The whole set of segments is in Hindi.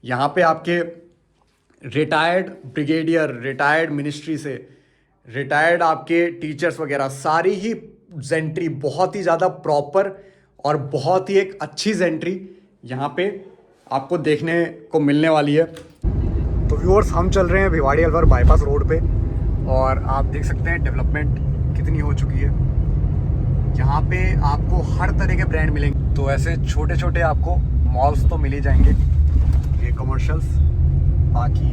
यहाँ पे आपके रिटायर्ड ब्रिगेडियर, रिटायर्ड मिनिस्ट्री से रिटायर्ड आपके टीचर्स वगैरह सारी ही जेंट्री बहुत ही ज़्यादा प्रॉपर और बहुत ही एक अच्छी जेंट्री यहाँ पे आपको देखने को मिलने वाली है। तो व्यूअर्स, हम चल रहे हैं भिवाड़ी अलवर बाईपास रोड पे और आप देख सकते हैं डेवलपमेंट कितनी हो चुकी है। यहाँ पे आपको हर तरह के ब्रांड मिलेंगे। तो ऐसे छोटे छोटे आपको मॉल्स तो मिल ही जाएंगे, ये कमर्शियल्स। बाकी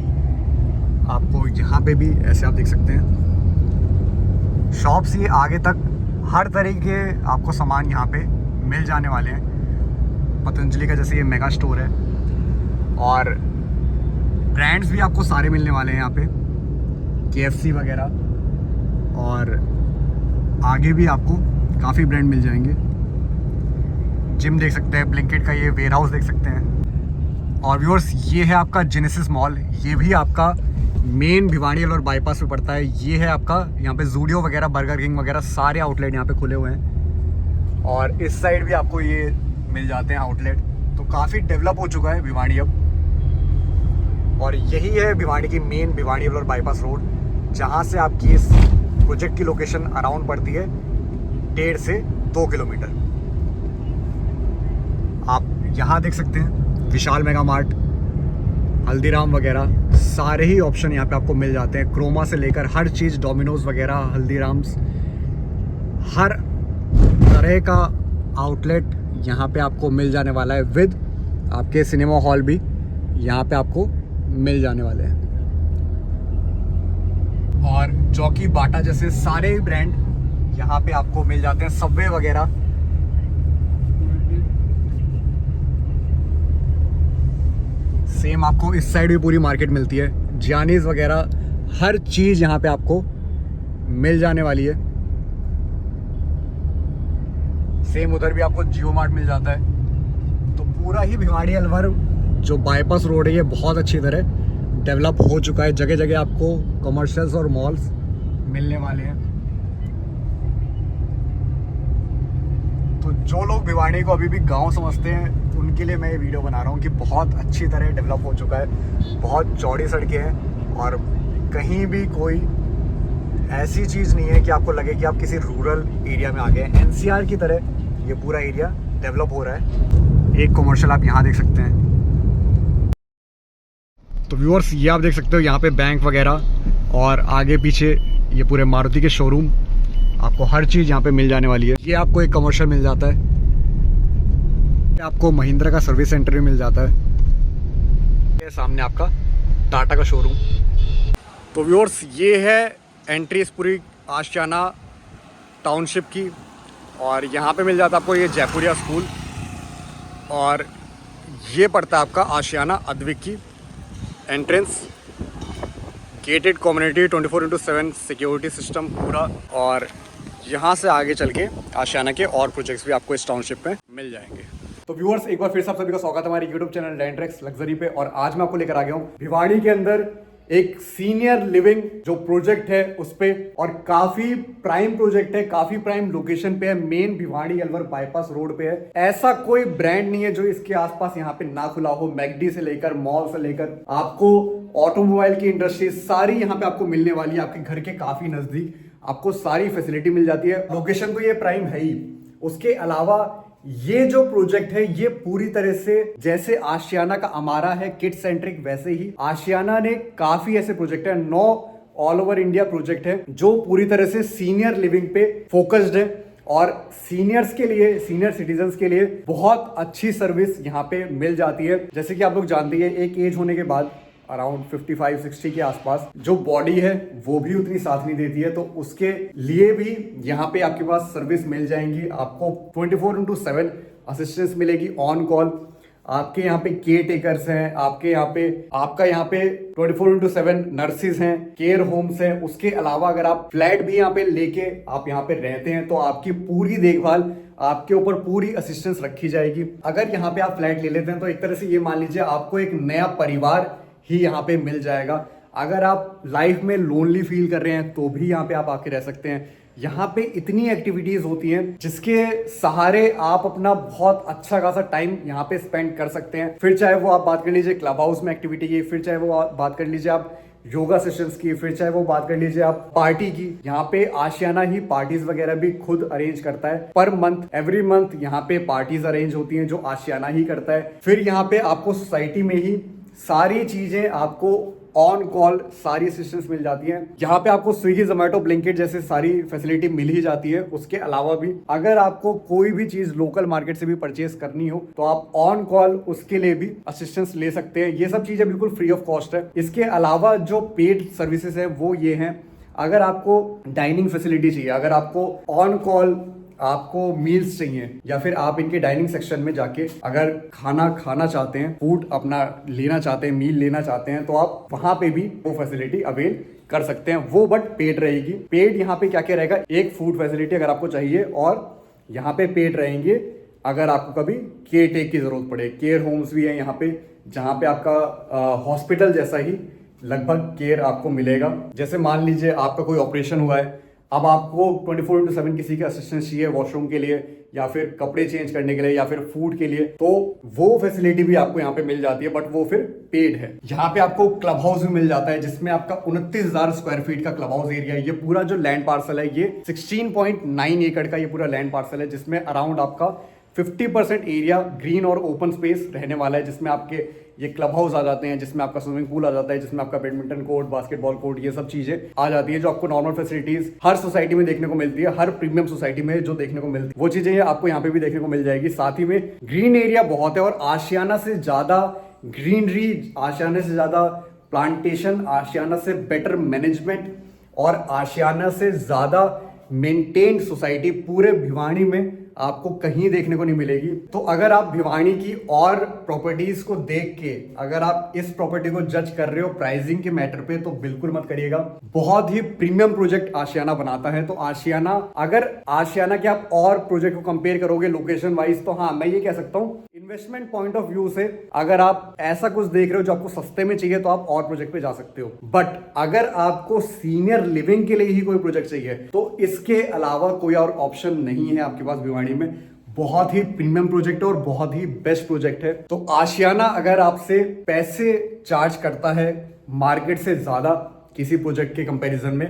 आपको यहाँ पे भी ऐसे आप देख सकते हैं शॉप्स, ये आगे तक हर तरह के आपको सामान यहाँ पे मिल जाने वाले हैं। पतंजलि का जैसे ये मेगा स्टोर है और ब्रांड्स भी आपको सारे मिलने वाले हैं यहाँ पे, KFC वगैरह। और आगे भी आपको काफ़ी ब्रांड मिल जाएंगे। जिम देख सकते हैं, ब्लिंकिट का ये वेयर हाउस देख सकते हैं। और व्यूअर्स, ये है आपका जेनेसिस मॉल, ये भी आपका मेन भिवाड़ी अलवर बाईपास पे पड़ता है। ये है आपका, यहाँ पे जूडियो वगैरह, बर्गर किंग वगैरह सारे आउटलेट यहाँ पे खुले हुए हैं। और इस साइड भी आपको ये मिल जाते हैं आउटलेट। तो काफ़ी डेवलप हो चुका है भिवाड़ी अब। और यही है भिवाड़ी की main Bhiwadi Alwar bypass road, जहाँ से आपकी इस प्रोजेक्ट की लोकेशन अराउंड पड़ती है 1.5 से 2 किलोमीटर। आप यहाँ देख सकते हैं विशाल मेगा मार्ट, हल्दीराम वगैरह सारे ही ऑप्शन यहाँ पे आपको मिल जाते हैं। क्रोमा से लेकर हर चीज़, डोमिनोज वगैरह, हल्दीराम्स, हर तरह का आउटलेट यहाँ पे आपको मिल जाने वाला है। विद आपके सिनेमा हॉल भी यहाँ पे आपको मिल जाने वाले हैं। और जॉकी, बाटा जैसे सारे ही ब्रांड यहाँ पे आपको मिल जाते हैं, सबवे वगैरह। सेम आपको इस साइड भी पूरी मार्केट मिलती है, जियानीज वगैरह हर चीज़ यहाँ पे आपको मिल जाने वाली है। सेम उधर भी आपको जियो मार्ट मिल जाता है। तो पूरा ही भिवाड़ी अलवर जो बाईपास रोड है ये बहुत अच्छी तरह डेवलप हो चुका है। जगह जगह आपको कमर्शियल्स और मॉल्स मिलने वाले हैं। तो जो लोग भिवाड़ी को अभी भी गांव समझते हैं उनके लिए मैं ये वीडियो बना रहा हूँ कि बहुत अच्छी तरह डेवलप हो चुका है। बहुत चौड़ी सड़कें हैं और कहीं भी कोई ऐसी चीज़ नहीं है कि आपको लगे कि आप किसी रूरल एरिया में आ गए। NCR की तरह ये पूरा एरिया डेवलप हो रहा है। एक कमर्शियल आप यहाँ देख सकते हैं। तो व्यूअर्स, ये आप देख सकते हो यहाँ पे बैंक वगैरह और आगे पीछे ये पूरे मारुति के शोरूम, आपको हर चीज़ यहाँ पे मिल जाने वाली है। ये आपको एक कमर्शियल मिल जाता है, आपको महिंद्रा का सर्विस सेंटर भी मिल जाता है। ये सामने आपका टाटा का शोरूम। तो व्यूअर्स, ये है एंट्री इस पूरी आशियाना टाउनशिप की। और यहाँ पे मिल जाता है आपको ये जयपुरिया स्कूल, और ये पड़ता है आपका आशियाना अद्विक की entrance. Gated community, 24/7 security system पूरा। और यहाँ से आगे चल के आशियाना के और प्रोजेक्ट्स भी आपको इस टाउनशिप में मिल जाएंगे। तो व्यूअर्स, एक बार फिर से आप सभी का स्वागत है हमारे यूट्यूब चैनल लैंड्रेक्स लग्जरी पे। और आज मैं आपको लेकर आ गया हूँ भिवाड़ी के अंदर एक सीनियर लिविंग जो प्रोजेक्ट है उस पे, और काफी प्राइम प्रोजेक्ट है, काफी प्राइम लोकेशन पे है, main Bhiwadi Alwar bypass road पे है। ऐसा कोई ब्रांड नहीं है जो इसके आसपास यहाँ पे ना खुला हो। मैकडी से लेकर, मॉल से लेकर, आपको ऑटोमोबाइल की इंडस्ट्री सारी यहाँ पे आपको मिलने वाली है। आपके घर के काफी नजदीक आपको सारी फैसिलिटी मिल जाती है। लोकेशन तो ये प्राइम है ही, उसके अलावा ये जो प्रोजेक्ट है ये पूरी तरह से जैसे आशियाना का अमारा है किड सेंट्रिक, वैसे ही आशियाना ने काफी ऐसे प्रोजेक्ट है, 9 ऑल ओवर इंडिया प्रोजेक्ट है जो पूरी तरह से सीनियर लिविंग पे फोकस्ड है। और सीनियर्स के लिए, सीनियर सिटीजन्स के लिए बहुत अच्छी सर्विस यहाँ पे मिल जाती है। जैसे कि आप लोग जानते हैं, एक एज होने के बाद अराउंड 55-60 के आसपास जो बॉडी है वो भी उतनी साथ नहीं देती है। तो उसके लिए भी यहाँ पे आपके पास सर्विस मिल जाएंगी। आपको 24/7 असिस्टेंस मिलेगी ऑन कॉल। आपके यहाँ पे केयर टेकर्स हैं, आपका यहाँ पे 24/7 नर्सिस हैं, केयर होम्स हैं। उसके अलावा अगर आप फ्लैट भी यहाँ पे लेके आप यहाँ पे रहते हैं तो आपकी पूरी देखभाल, आपके ऊपर पूरी असिस्टेंस रखी जाएगी। अगर यहाँ पे आप फ्लैट ले लेते हैं तो एक तरह से ये मान लीजिए आपको एक नया परिवार ही यहाँ पे मिल जाएगा। अगर आप लाइफ में लोनली फील कर रहे हैं तो भी यहाँ पे आप आके रह सकते हैं। यहाँ पे इतनी एक्टिविटीज होती हैं जिसके सहारे आप अपना बहुत अच्छा खासा टाइम यहाँ पे स्पेंड कर सकते हैं। फिर चाहे वो आप बात कर लीजिए क्लब हाउस में एक्टिविटी की, फिर चाहे वो बात कर लीजिए आप योगा सेशंस की, फिर चाहे वो बात कर लीजिए आप पार्टी की। यहाँ पे आशियाना ही पार्टीज वगैरह भी खुद अरेंज करता है। पर मंथ, एवरी मंथ यहाँ पे पार्टीज अरेंज होती हैं जो आशियाना ही करता है। फिर यहाँ पे आपको सोसाइटी में ही सारी चीजें आपको ऑन कॉल सारी असिस्टेंस मिल जाती है। यहाँ पे आपको स्विगी, जोमेटो, ब्लिंकिट जैसे सारी फैसिलिटी मिल ही जाती है। उसके अलावा भी अगर आपको कोई भी चीज लोकल मार्केट से भी परचेज करनी हो तो आप ऑन कॉल उसके लिए भी असिस्टेंस ले सकते हैं। ये सब चीजें बिल्कुल फ्री ऑफ कॉस्ट है। इसके अलावा जो पेड सर्विसेज है वो ये हैं, अगर आपको डाइनिंग फैसिलिटी चाहिए, अगर आपको ऑन कॉल आपको मील्स चाहिए, या फिर आप इनके डाइनिंग सेक्शन में जाके अगर खाना खाना चाहते हैं, फूड अपना लेना चाहते हैं, मील लेना चाहते हैं, तो आप वहां पे भी वो फैसिलिटी अवेल कर सकते हैं। वो बट पेड रहेगी। पेड यहाँ पे क्या क्या रहेगा, एक फूड फैसिलिटी अगर आपको चाहिए, और यहाँ पे पेड रहेंगे अगर आपको कभी केयर टेक की जरूरत पड़े। केयर होम्स भी है यहाँ पे, जहाँ पे आपका हॉस्पिटल जैसा ही लगभग केयर आपको मिलेगा। जैसे मान लीजिए आपका कोई ऑपरेशन हुआ है, अब आपको 24/7 किसी का असिस्टेंस चाहिए वॉशरूम के लिए, या फिर कपड़े चेंज करने के लिए, या फिर फूड के लिए, तो वो फैसिलिटी भी आपको यहाँ पे मिल जाती है, बट वो फिर पेड है। यहाँ पे आपको क्लब हाउस भी मिल जाता है, जिसमें आपका 29,000 स्क्वायर फीट का क्लब हाउस एरिया है। ये पूरा जो लैंड पार्सल है, ये 16.9 एकड़ का ये पूरा लैंड पार्सल है, जिसमें अराउंड आपका 50% एरिया ग्रीन और ओपन स्पेस रहने वाला है, जिसमें आपके ये क्लब हाउस आ जाते हैं, जिसमें आपका स्विमिंग पूल आ जाता है, जिसमें आपका बैडमिंटन कोर्ट, बास्केटबॉल कोर्ट, ये सब चीजें आ जाती है, जो आपको नॉर्मल फैसिलिटीज हर सोसाइटी में देखने को मिलती है। हर प्रीमियम सोसाइटी में जो देखने को मिलती है वो चीजें आपको यहाँ पे भी देखने को मिल जाएगी। साथ ही में ग्रीन एरिया बहुत है, और आशियाना से ज्यादा ग्रीनरी, आशियाना से ज्यादा प्लांटेशन, आशियाना से बेटर मैनेजमेंट और आशियाना से ज्यादा मेंटेन्ड सोसाइटी पूरे भिवानी में आपको कहीं देखने को नहीं मिलेगी। तो अगर आप भिवानी की और प्रॉपर्टीज को देख के अगर आप इस प्रॉपर्टी को जज कर रहे हो प्राइसिंग के मैटर पे, तो बिल्कुल मत करिएगा। बहुत ही प्रीमियम प्रोजेक्ट आशियाना बनाता है। तो आशियाना, अगर आशियाना के आप और प्रोजेक्ट को कंपेयर करोगे लोकेशन वाइज, तो हाँ मैं ये कह सकता हूँ इन्वेस्टमेंट पॉइंट ऑफ व्यू से अगर आप ऐसा कुछ देख रहे हो जो आपको सस्ते में चाहिए, तो आप और प्रोजेक्ट पे जा सकते हो। बट अगर आपको सीनियर लिविंग के लिए ही कोई प्रोजेक्ट चाहिए, तो इसके अलावा कोई और ऑप्शन नहीं है आपके पास भिवानी में। बहुत ही प्रीमियम प्रोजेक्ट है और बहुत ही बेस्ट प्रोजेक्ट है। तो आशियाना अगर आपसे पैसे चार्ज करता है मार्केट से ज्यादा किसी प्रोजेक्ट के कंपैरिजन में,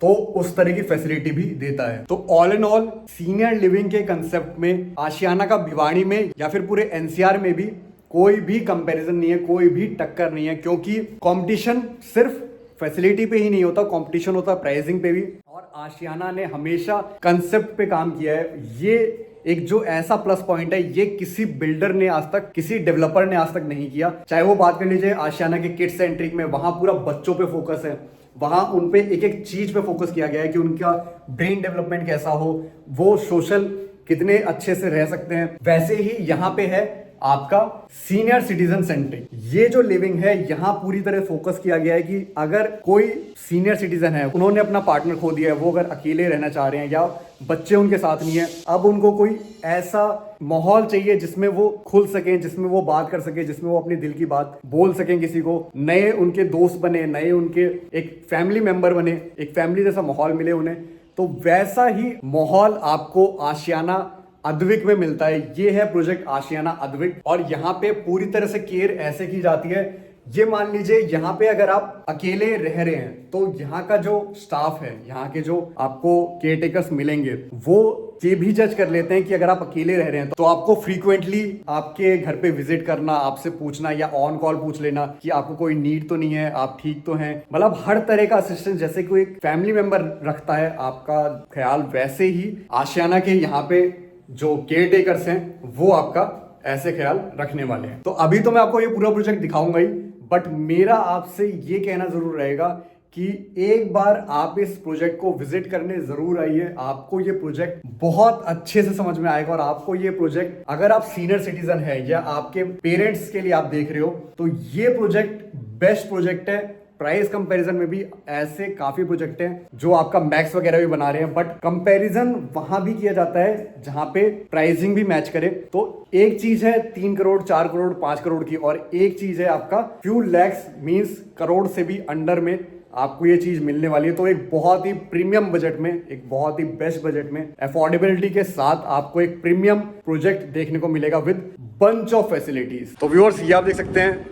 तो उस तरह की फैसिलिटी भी देता है। तो all in all senior living के कंसेप्ट में आशियाना का भिवानी में या फिर पूरे एनसीआर में भी कोई भी कंपैरिजन नहीं है, कोई भी टक्कर नहीं है, क्योंकि कंपटीशन सिर्फ फैसिलिटी पे ही नहीं होता, कंपटीशन होता है प्राइसिंग पे भी। और आशियाना ने हमेशा कंसेप्ट पे काम किया है। ये एक जो ऐसा प्लस पॉइंट है, ये किसी बिल्डर ने आज तक, किसी डेवलपर ने आज तक नहीं किया। चाहे वो बात कर लीजिए आशियाना के किड्स सेंट्रिक में, वहां पूरा बच्चों पे फोकस है, वहां उन पे एक एक चीज पे फोकस किया गया है कि उनका ब्रेन डेवलपमेंट कैसा हो, वो सोशल कितने अच्छे से रह सकते हैं। वैसे ही यहाँ पे है आपका सीनियर सिटीजन सेंट्रिक। ये जो लिविंग है, यहाँ पूरी तरह फोकस किया गया है कि अगर कोई सीनियर सिटीजन है, उन्होंने अपना पार्टनर खो दिया है, वो अगर अकेले रहना चाह रहे हैं या बच्चे उनके साथ नहीं है, अब उनको कोई ऐसा माहौल चाहिए जिसमें वो खुल सके, जिसमें वो बात कर सके, जिसमें वो अपने दिल की बात बोल सकें किसी को, नए उनके दोस्त बने, नए उनके एक फैमिली मेंबर बने, एक फैमिली जैसा माहौल मिले उन्हें। तो वैसा ही माहौल आपको आशियाना अद्विक में मिलता है। ये है प्रोजेक्ट आशियाना अद्विक, और यहाँ पे पूरी तरह से केयर ऐसे की जाती है। ये मान लीजिए यहाँ पे अगर आप अकेले रह रहे हैं, तो यहाँ का जो स्टाफ है, यहाँ के जो आपको केयर टेकर्स मिलेंगे, वो ये भी जज कर लेते हैं कि अगर आप अकेले रह रहे हैं तो आपको फ्रीक्वेंटली आपके घर पे विजिट करना, आपसे पूछना या ऑन कॉल पूछ लेना कि आपको कोई नीड तो नहीं है, आप ठीक तो हैं। मतलब हर तरह का असिस्टेंस जैसे कोई फैमिली मेंबर रखता है आपका ख्याल, वैसे ही आशियाना के यहाँ पे जो केयर टेकर्स हैं वो आपका ऐसे ख्याल रखने वाले हैं। तो अभी तो मैं आपको ये पूरा प्रोजेक्ट दिखाऊंगा ही, बट मेरा आपसे ये कहना जरूर रहेगा कि एक बार आप इस प्रोजेक्ट को विजिट करने जरूर आइए। आपको ये प्रोजेक्ट बहुत अच्छे से समझ में आएगा, और आपको ये प्रोजेक्ट, अगर आप सीनियर सिटीजन है या आपके पेरेंट्स के लिए आप देख रहे हो, तो ये प्रोजेक्ट बेस्ट प्रोजेक्ट है। प्राइस कंपैरिजन में भी ऐसे काफी प्रोजेक्ट हैं जो आपका मैक्स वगैरह भी बना रहे हैं, बट कंपैरिजन वहां भी किया जाता है जहां पे प्राइसिंग भी मैच करे। तो एक चीज है 3 करोड़, 4 करोड़, 5 करोड़ की, और एक चीज है आपका फ्यू लैक्स मींस करोड़ से भी अंडर में आपको ये चीज़ मिलने वाली है। तो एक बहुत ही प्रीमियम बजट में, एक बहुत ही बेस्ट बजट में, अफोर्डेबिलिटी के साथ आपको एक प्रीमियम प्रोजेक्ट देखने को मिलेगा विद बंच ऑफ फैसिलिटीज। तो व्यूअर्स, ये आप देख सकते हैं,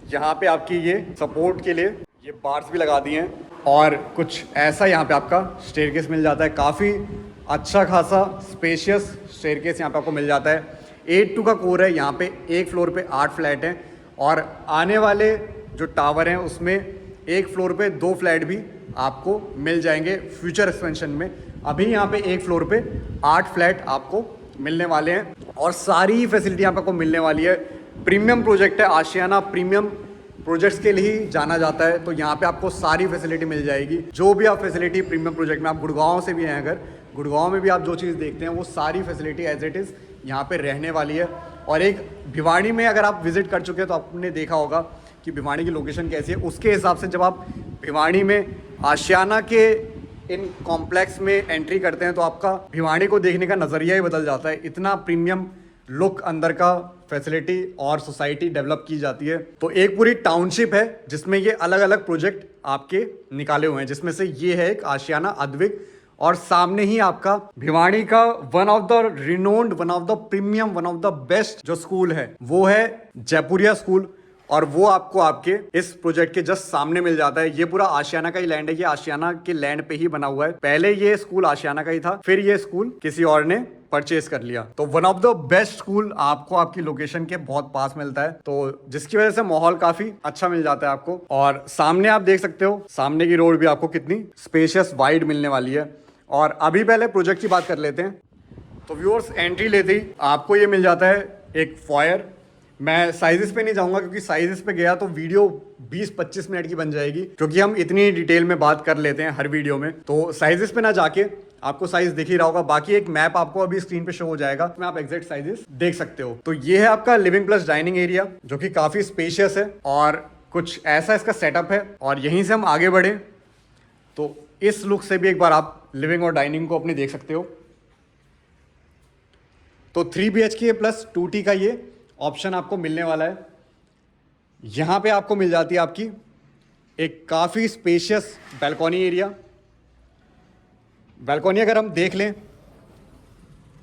यहाँ पे आपकी ये सपोर्ट के लिए ये बार्स भी लगा दिए हैं और कुछ ऐसा यहाँ पे आपका स्टेयरकेस मिल जाता है। काफ़ी अच्छा खासा स्पेशियस स्टेयरकेस यहाँ पे आपको मिल जाता है। 8-2 का कोर है। यहाँ पे एक फ्लोर पे 8 फ्लैट हैं और आने वाले जो टावर हैं उसमें एक फ्लोर पे 2 फ्लैट भी आपको मिल जाएंगे फ्यूचर एक्सपेंशन में। अभी यहाँ पे एक फ्लोर पे 8 फ्लैट आपको मिलने वाले हैं और सारी फैसिलिटी यहाँ पे आपको मिलने वाली है। प्रीमियम प्रोजेक्ट है, आशियाना प्रीमियम प्रोजेक्ट्स के लिए ही जाना जाता है। तो यहाँ पे आपको सारी फैसिलिटी मिल जाएगी, जो भी आप फैसिलिटी प्रीमियम प्रोजेक्ट में, आप गुड़गांव से भी हैं अगर, गुड़गांव में भी आप जो चीज़ देखते हैं वो सारी फैसिलिटी एज इट इज़ यहाँ पे रहने वाली है। और एक भिवाड़ी में अगर आप विजिट कर चुके हैं तो आपने देखा होगा कि भिवाड़ी की लोकेशन कैसी है। उसके हिसाब से जब आप भिवाड़ी में आशियाना के इन कॉम्प्लेक्स में एंट्री करते हैं तो आपका भिवाड़ी को देखने का नज़रिया ही बदल जाता है। इतना प्रीमियम लुक अंदर का फैसिलिटी और सोसाइटी डेवलप की जाती है। तो एक पूरी टाउनशिप है जिसमें ये अलग अलग प्रोजेक्ट आपके निकाले हुए हैं, जिसमें से ये है एक आशियाना अद्विक और सामने ही आपका भिवाड़ी का one of the renowned, one of the premium, one of the best जो स्कूल है वो है जयपुरिया स्कूल और वो आपको आपके इस प्रोजेक्ट के जस्ट सामने मिल जाता है। ये पूरा आशियाना का ही लैंड है, ये आशियाना के लैंड पे ही बना हुआ है। पहले ये स्कूल आशियाना का ही था, फिर ये स्कूल किसी और ने परचेज कर लिया। तो one of the best school आपको आपकी लोकेशन के बहुत पास मिलता है, तो जिसकी वजह से माहौल काफी अच्छा मिल जाता है आपको। और सामने आप देख सकते हो, सामने की रोड भी आपको कितनी स्पेशियस वाइड मिलने वाली है। और अभी पहले प्रोजेक्ट की बात कर लेते हैं। तो व्यूअर्स, एंट्री लेते ही आपको ये मिल जाता है एक फॉयर। मैं साइजेस पे नहीं जाऊंगा क्योंकि साइजेस पे गया तो वीडियो 20-25 मिनट की बन जाएगी, क्योंकि हम इतनी डिटेल में बात कर लेते हैं हर वीडियो में। तो साइजेस पे ना जाके आपको साइज दिख ही रहा होगा, बाकी एक मैप आपको अभी स्क्रीन पे शो हो जाएगा, उसमें आप एग्जैक्ट साइजेस देख सकते हो। तो ये है आपका लिविंग प्लस डाइनिंग एरिया जो कि काफी स्पेशियस है और कुछ ऐसा इसका सेटअप है। और यहीं से हम आगे बढ़े तो इस लुक से भी एक बार आप लिविंग और डाइनिंग को अपने देख सकते हो। तो 3 BHK प्लस 2T का ये ऑप्शन आपको मिलने वाला है। यहां पे आपको मिल जाती है आपकी एक काफ़ी स्पेशियस बैल्कॉनी एरिया। बैल्कॉनी अगर हम देख लें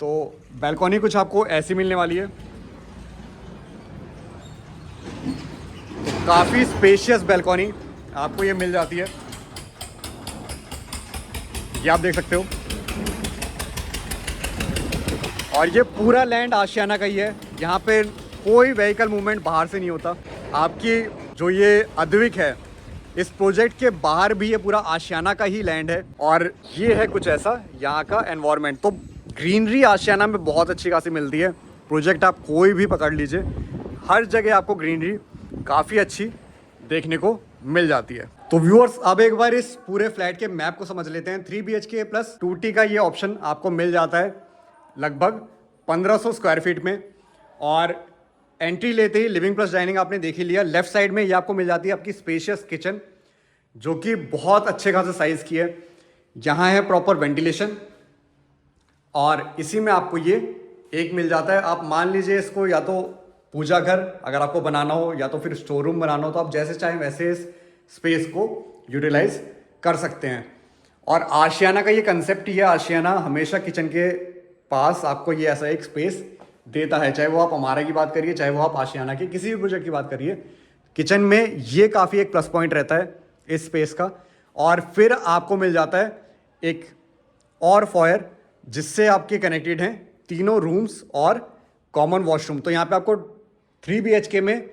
तो बैल्कॉनी कुछ आपको ऐसी मिलने वाली है। तो काफ़ी स्पेशियस बैल्कॉनी आपको ये मिल जाती है, ये आप देख सकते हो। और ये पूरा लैंड आशियाना का ही है, यहाँ पे कोई व्हीकल मूवमेंट बाहर से नहीं होता। आपकी जो ये अद्विक है, इस प्रोजेक्ट के बाहर भी ये पूरा आशियाना का ही लैंड है। और ये है कुछ ऐसा यहाँ का एनवायरनमेंट। तो ग्रीनरी आशियाना में बहुत अच्छी खासी मिलती है। प्रोजेक्ट आप कोई भी पकड़ लीजिए, हर जगह आपको ग्रीनरी काफ़ी अच्छी देखने को मिल जाती है। तो व्यूअर्स, अब एक बार इस पूरे फ्लैट के मैप को समझ लेते हैं। 3 BHK प्लस 2T का ये ऑप्शन आपको मिल जाता है लगभग 1500 स्क्वायर फीट में। और एंट्री लेते ही लिविंग प्लस डाइनिंग आपने देख ही लिया। लेफ्ट साइड में ये आपको मिल जाती है आपकी स्पेशियस किचन, जो कि बहुत अच्छे खासे साइज की है। यहाँ है प्रॉपर वेंटिलेशन और इसी में आपको ये एक मिल जाता है। आप मान लीजिए इसको या तो पूजा घर अगर आपको बनाना हो या तो फिर स्टोर रूम बनाना हो, तो आप जैसे चाहें वैसे इस स्पेस को यूटिलाइज कर सकते हैं। और आशियाना का ये कंसेप्ट ही है, आशियाना हमेशा किचन के पास आपको ये ऐसा एक स्पेस देता है। चाहे वो आप हमारा की बात करिए, चाहे वो आप आशियाना की किसी भी प्रोजेक्ट की बात करिए, किचन में ये काफ़ी एक प्लस पॉइंट रहता है इस स्पेस का। और फिर आपको मिल जाता है एक और फॉयर जिससे आपके कनेक्टेड हैं तीनों रूम्स और कॉमन वॉशरूम। तो यहाँ पे आपको 3 BHK में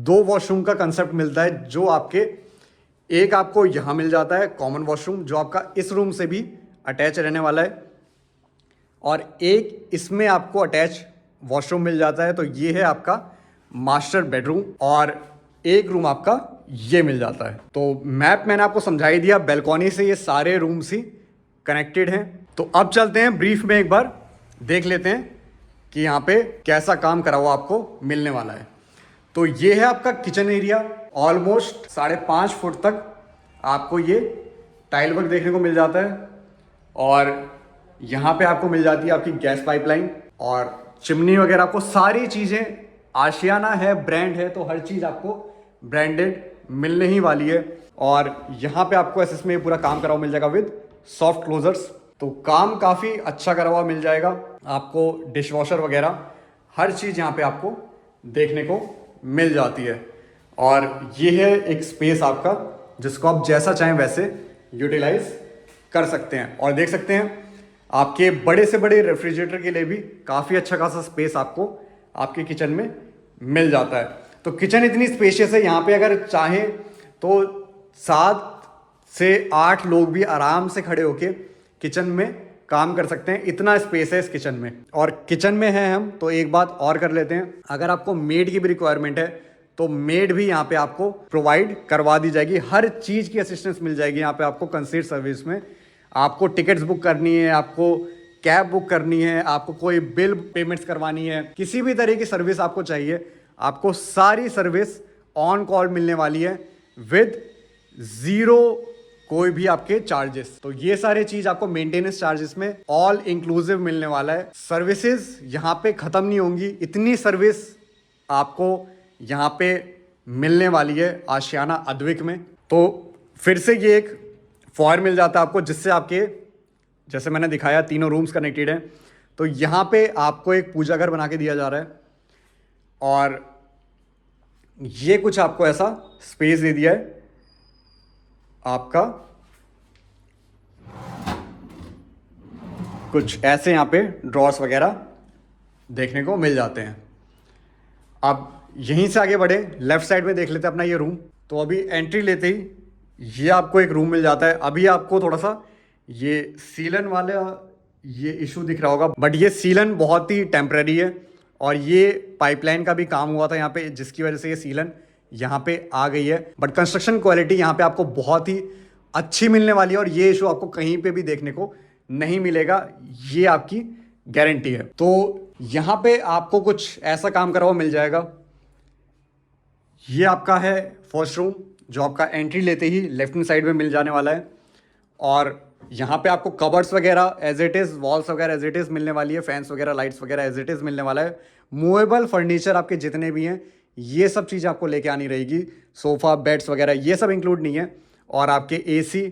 2 वॉशरूम का कंसेप्ट मिलता है, जो आपके एक आपको यहाँ मिल जाता है कॉमन वॉशरूम जो आपका इस रूम से भी अटैच रहने वाला है, और एक इसमें आपको अटैच वॉशरूम मिल जाता है। तो ये है आपका मास्टर बेडरूम और एक रूम आपका ये मिल जाता है। तो मैप मैंने आपको समझा ही दिया, बैल्कॉनी से ये सारे रूम्स ही कनेक्टेड हैं। तो अब चलते हैं ब्रीफ में, एक बार देख लेते हैं कि यहाँ पे कैसा काम करा हुआ आपको मिलने वाला है। तो ये है आपका किचन एरिया। ऑलमोस्ट 5.5 फुट तक आपको ये टाइल वर्क देखने को मिल जाता है। और यहाँ पे आपको मिल जाती है आपकी गैस पाइपलाइन और चिमनी वगैरह। आपको सारी चीज़ें, आशियाना है ब्रांड है तो हर चीज़ आपको ब्रांडेड मिलने ही वाली है। और यहाँ पे आपको एसएस में पूरा काम करा हुआ मिल जाएगा विद सॉफ्ट क्लोजर्स। तो काम काफ़ी अच्छा करा हुआ मिल जाएगा आपको। डिश वॉशर वगैरह हर चीज़ यहाँ पे आपको देखने को मिल जाती है। और ये है एक स्पेस आपका जिसको आप जैसा चाहें वैसे यूटिलाइज कर सकते हैं। और देख सकते हैं आपके बड़े से बड़े रेफ्रिजरेटर के लिए भी काफ़ी अच्छा खासा स्पेस आपको आपके किचन में मिल जाता है। तो किचन इतनी स्पेशियस है, यहाँ पे अगर चाहें तो 7 से 8 लोग भी आराम से खड़े होके किचन में काम कर सकते हैं, इतना स्पेस है इस किचन में। और किचन में है हम तो एक बात और कर लेते हैं, अगर आपको मेड की भी रिक्वायरमेंट है तो मेड भी यहाँ पे आपको प्रोवाइड करवा दी जाएगी। हर चीज़ की असिस्टेंस मिल जाएगी यहाँ पे आपको कंसीड सर्विस में। आपको टिकट्स बुक करनी है, आपको कैब बुक करनी है, आपको कोई बिल पेमेंट्स करवानी है, किसी भी तरह की सर्विस आपको चाहिए, आपको सारी सर्विस ऑन कॉल मिलने वाली है विद ज़ीरो कोई भी आपके चार्जेस। तो ये सारे चीज आपको मेंटेनेंस चार्जेस में ऑल इंक्लूसिव मिलने वाला है। सर्विसेज यहाँ पे खत्म नहीं होंगी, इतनी सर्विस आपको यहाँ पे मिलने वाली है आशियाना अद्विक में। तो फिर से ये एक फॉयर मिल जाता है आपको, जिससे आपके जैसे मैंने दिखाया तीनों रूम्स कनेक्टेड हैं। तो यहाँ पे आपको एक पूजा घर बना के दिया जा रहा है और ये कुछ आपको ऐसा स्पेस दे दिया है आपका। कुछ ऐसे यहाँ पे ड्रॉर्स वगैरह देखने को मिल जाते हैं। अब यहीं से आगे बढ़े, लेफ्ट साइड में देख लेते हैं अपना ये रूम। तो अभी एंट्री लेते ही ये आपको एक रूम मिल जाता है। अभी आपको थोड़ा सा ये सीलन वाला ये इशू दिख रहा होगा, बट ये सीलन बहुत ही टेम्पररी है और ये पाइपलाइन का भी काम हुआ था यहाँ पे, जिसकी वजह से ये सीलन यहाँ पे आ गई है। बट कंस्ट्रक्शन क्वालिटी यहाँ पे आपको बहुत ही अच्छी मिलने वाली है और ये इशू आपको कहीं पे भी देखने को नहीं मिलेगा, ये आपकी गारंटी है। तो यहाँ पे आपको कुछ ऐसा काम करा हुआ मिल जाएगा। ये आपका है फर्स्ट रूम जो आपका एंट्री लेते ही लेफ्ट हैंड साइड में मिल जाने वाला है। और यहाँ पे आपको कबर्ड्स वगैरह एज इट इज़, वॉल्स वगैरह एज इट इज़ मिलने वाली है, फैंस वगैरह लाइट्स वगैरह एज इट इज़ मिलने वाला है। मूवेबल फर्नीचर आपके जितने भी हैं ये सब चीज़ आपको लेके आनी रहेगी। सोफ़ा बेड्स वगैरह ये सब इंक्लूड नहीं है, और आपके एसी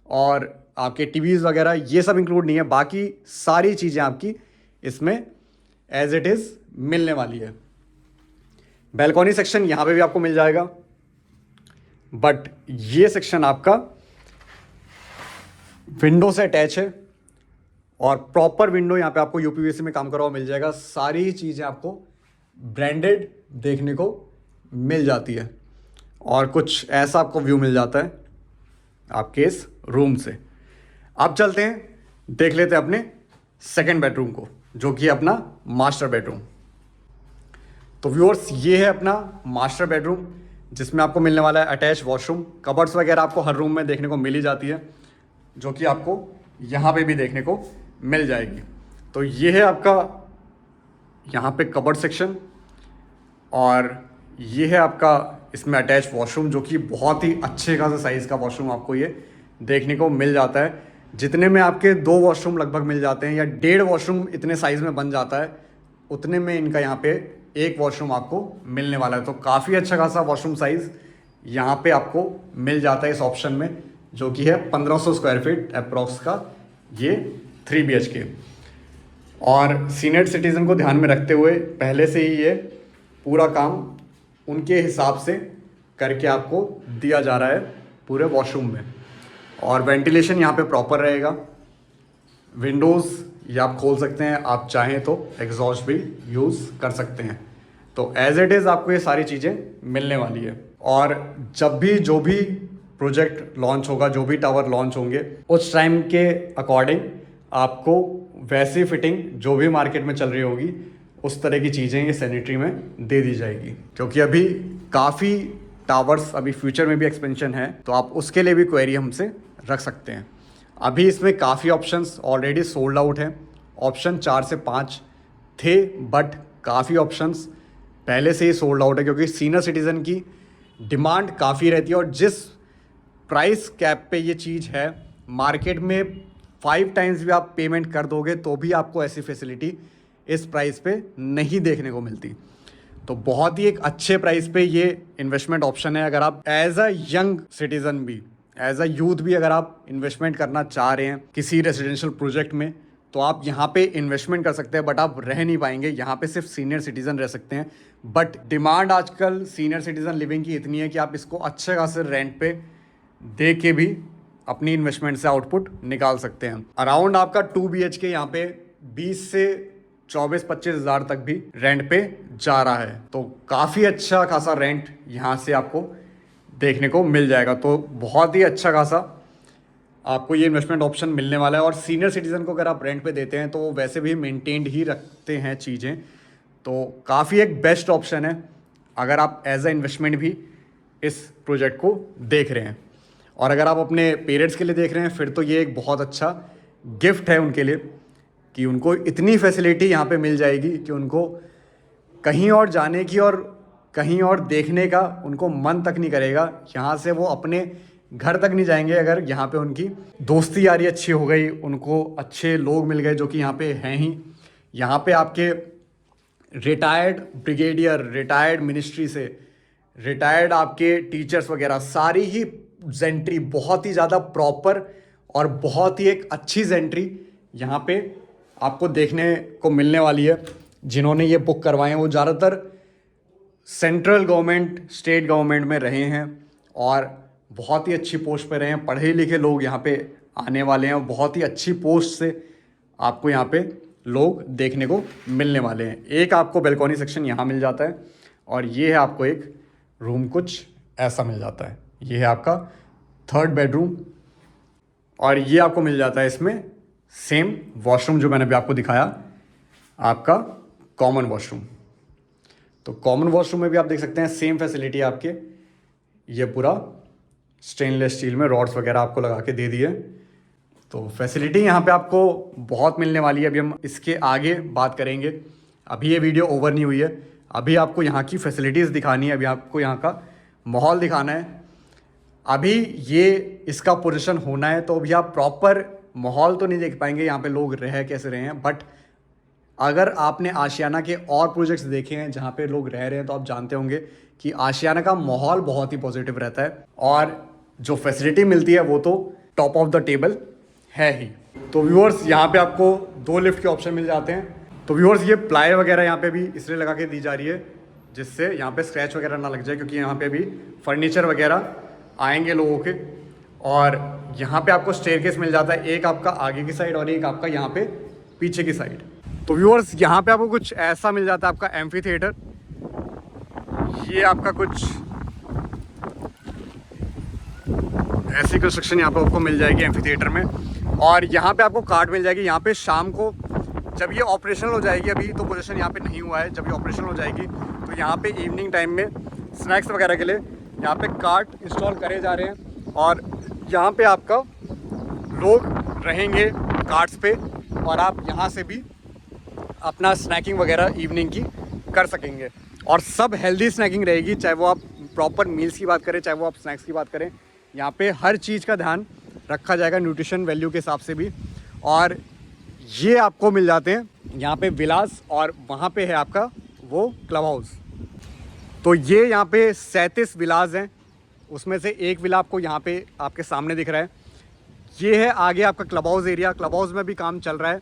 और आपके टीवीज़ वगैरह ये सब इंक्लूड नहीं है। बाकी सारी चीज़ें आपकी इसमें एज इट इज़ मिलने वाली है। बैल्कॉनी सेक्शन यहाँ पे भी आपको मिल जाएगा, बट ये सेक्शन आपका विंडो से अटैच है और प्रॉपर विंडो यहाँ पे आपको यूपीवीसी में काम करा हुआ मिल जाएगा। सारी चीज़ें आपको ब्रांडेड देखने को मिल जाती है और कुछ ऐसा आपको व्यू मिल जाता है आपके इस रूम से। अब चलते हैं, देख लेते हैं अपने सेकंड बेडरूम को, जो कि अपना मास्टर बेडरूम। तो व्यूअर्स ये है अपना मास्टर बेडरूम, जिसमें आपको मिलने वाला है अटैच वॉशरूम। कबर्ड्स वगैरह आपको हर रूम में देखने को मिल ही जाती है, जो कि आपको यहाँ पे भी देखने को मिल जाएगी। तो ये है आपका यहाँ पे कबर्ड सेक्शन और ये है आपका इसमें अटैच वॉशरूम, जो कि बहुत ही अच्छे खासे साइज़ का वॉशरूम आपको ये देखने को मिल जाता है। जितने में आपके 2 वॉशरूम लगभग मिल जाते हैं या 1.5 वॉशरूम इतने साइज़ में बन जाता है, उतने में इनका यहाँ पे 1 वॉशरूम आपको मिलने वाला है। तो काफ़ी अच्छा खासा वॉशरूम साइज़ यहाँ पे आपको मिल जाता है इस ऑप्शन में, जो कि है 1500 स्क्वायर फीट अप्रॉक्स का ये 3 BHK। और सीनियर सिटीज़न को ध्यान में रखते हुए पहले से ही ये पूरा काम उनके हिसाब से करके आपको दिया जा रहा है पूरे वॉशरूम में। और वेंटिलेशन यहाँ पे प्रॉपर रहेगा। विंडोज़ ये आप खोल सकते हैं, आप चाहें तो एग्जॉस्ट भी यूज़ कर सकते हैं। तो एज इट इज़ आपको ये सारी चीज़ें मिलने वाली है। और जब भी जो भी प्रोजेक्ट लॉन्च होगा, जो भी टावर लॉन्च होंगे, उस टाइम के अकॉर्डिंग आपको वैसी फिटिंग जो भी मार्केट में चल रही होगी उस तरह की चीज़ें ये सैनिटरी में दे दी जाएगी। क्योंकि अभी काफ़ी टावर्स अभी फ्यूचर में भी एक्सपेंशन है, तो आप उसके लिए भी क्वेरी हमसे रख सकते हैं। अभी इसमें काफ़ी ऑप्शंस ऑलरेडी सोल्ड आउट हैं। ऑप्शन 4 से 5 थे, बट काफ़ी ऑप्शंस पहले से ही सोल्ड आउट है, क्योंकि सीनियर सिटीज़न की डिमांड काफ़ी रहती है। और जिस प्राइस कैप पे ये चीज़ है, मार्केट में 5 टाइम्स भी आप पेमेंट कर दोगे तो भी आपको ऐसी फैसिलिटी इस प्राइस पे नहीं देखने को मिलती। तो बहुत ही एक अच्छे प्राइस पे ये इन्वेस्टमेंट ऑप्शन है। अगर आप एज अ यंग सिटीजन भी, एज अ यूथ भी अगर आप इन्वेस्टमेंट करना चाह रहे हैं किसी रेजिडेंशियल प्रोजेक्ट में, तो आप यहाँ पे इन्वेस्टमेंट कर सकते हैं। बट आप रह नहीं पाएंगे, यहाँ पे सिर्फ सीनियर सिटीजन रह सकते हैं। बट डिमांड आजकल सीनियर सिटीजन लिविंग की इतनी है कि आप इसको अच्छे खासे रेंट पे दे के भी अपनी इन्वेस्टमेंट से आउटपुट निकाल सकते हैं। अराउंड आपका 2 BHK यहाँ पे 20 से 24-25 हज़ार तक भी रेंट पे जा रहा है। तो काफ़ी अच्छा खासा रेंट यहाँ से आपको देखने को मिल जाएगा। तो बहुत ही अच्छा खासा आपको ये इन्वेस्टमेंट ऑप्शन मिलने वाला है। और सीनियर सिटीज़न को अगर आप रेंट पे देते हैं तो वो वैसे भी मेंटेन्ड ही रखते हैं चीज़ें, तो काफ़ी एक बेस्ट ऑप्शन है अगर आप एज अ इन्वेस्टमेंट भी इस प्रोजेक्ट को देख रहे हैं। और अगर आप अपने पेरेंट्स के लिए देख रहे हैं फिर तो ये एक बहुत अच्छा गिफ्ट है उनके लिए कि उनको इतनी फैसिलिटी यहाँ पे मिल जाएगी कि उनको कहीं और जाने की और कहीं और देखने का उनको मन तक नहीं करेगा। यहाँ से वो अपने घर तक नहीं जाएंगे अगर यहाँ पे उनकी दोस्ती यारी अच्छी हो गई, उनको अच्छे लोग मिल गए जो कि यहाँ पे हैं ही। यहाँ पे आपके रिटायर्ड ब्रिगेडियर, रिटायर्ड मिनिस्ट्री से रिटायर्ड आपके टीचर्स वगैरह सारी ही जेंट्री बहुत ही ज़्यादा प्रॉपर और बहुत ही एक अच्छी जेंट्री यहाँ पे आपको देखने को मिलने वाली है। जिन्होंने ये बुक करवाए हैं वो ज़्यादातर सेंट्रल गवर्नमेंट, स्टेट गवर्नमेंट में रहे हैं और बहुत ही अच्छी पोस्ट पे रहे हैं। पढ़े लिखे लोग यहाँ पे आने वाले हैं और बहुत ही अच्छी पोस्ट से आपको यहाँ पे लोग देखने को मिलने वाले हैं। एक आपको बेलकॉनी सेक्शन यहाँ मिल जाता है और ये है आपको एक रूम कुछ ऐसा मिल जाता है। ये है आपका 3rd बेडरूम और ये आपको मिल जाता है इसमें सेम वॉशरूम जो मैंने अभी आपको दिखाया, आपका कॉमन वॉशरूम। तो कॉमन वॉशरूम में भी आप देख सकते हैं सेम फैसिलिटी आपके, ये पूरा स्टेनलेस स्टील में रॉड्स वगैरह आपको लगा के दे दिए। तो फैसिलिटी यहाँ पे आपको बहुत मिलने वाली है। अभी हम इसके आगे बात करेंगे, अभी ये वीडियो ओवर नहीं हुई है। अभी आपको यहाँ की फैसिलिटीज़ दिखानी है, अभी आपको यहाँ का माहौल दिखाना है। अभी ये इसका पोजीशन होना है तो अभी आप प्रॉपर माहौल तो नहीं देख पाएंगे यहाँ पे लोग रह कैसे रहे हैं। बट अगर आपने आशियाना के और प्रोजेक्ट्स देखे हैं जहाँ पे लोग रह रहे हैं तो आप जानते होंगे कि आशियाना का माहौल बहुत ही पॉजिटिव रहता है और जो फैसिलिटी मिलती है वो तो टॉप ऑफ द टेबल है ही। तो व्यूअर्स यहाँ पे आपको 2 लिफ्ट के ऑप्शन मिल जाते हैं। तो व्यूअर्स ये प्लाई वगैरह यहाँ पे भी इसलिए लगा के दी जा रही है जिससे यहाँ पे स्क्रैच वगैरह ना लग जाए, क्योंकि यहाँ पे भी फर्नीचर वगैरह आएंगे लोगों के। और यहाँ पे आपको स्टेयरकेस मिल जाता है, एक आपका आगे की साइड और एक आपका यहाँ पे पीछे की साइड। तो व्यूअर्स यहाँ पे आपको कुछ ऐसा मिल जाता है आपका एम्फी थिएटर। ये आपका कुछ ऐसी कंस्ट्रक्शन यहाँ पे आपको मिल जाएगी एम्फी थिएटर में। और यहाँ पे आपको कार्ड मिल जाएगी। यहाँ पे शाम को जब ये ऑपरेशनल हो जाएगी, अभी तो पोजीशन यहाँ पे नहीं हुआ है, जब ये ऑपरेशनल हो जाएगी तो यहाँ पे इवनिंग टाइम में स्नैक्स वगैरह के लिए यहाँ पे कार्ट इंस्टॉल करे जा रहे हैं और यहाँ पे आपका लोग रहेंगे कार्ट्स पे और आप यहाँ से भी अपना स्नैकिंग वगैरह इवनिंग की कर सकेंगे। और सब हेल्दी स्नैकिंग रहेगी, चाहे वो आप प्रॉपर मील्स की बात करें, चाहे वो आप स्नैक्स की बात करें। यहाँ पे हर चीज़ का ध्यान रखा जाएगा न्यूट्रिशन वैल्यू के हिसाब से भी। और ये आपको मिल जाते हैं यहाँ पे विलास और वहाँ पे है आपका वो क्लब हाउस। तो ये यहाँ पे 37 विलास हैं, उसमें से एक विला आपको यहाँ पे आपके सामने दिख रहा है। ये है आगे आपका club house area, club house में भी काम चल रहा है।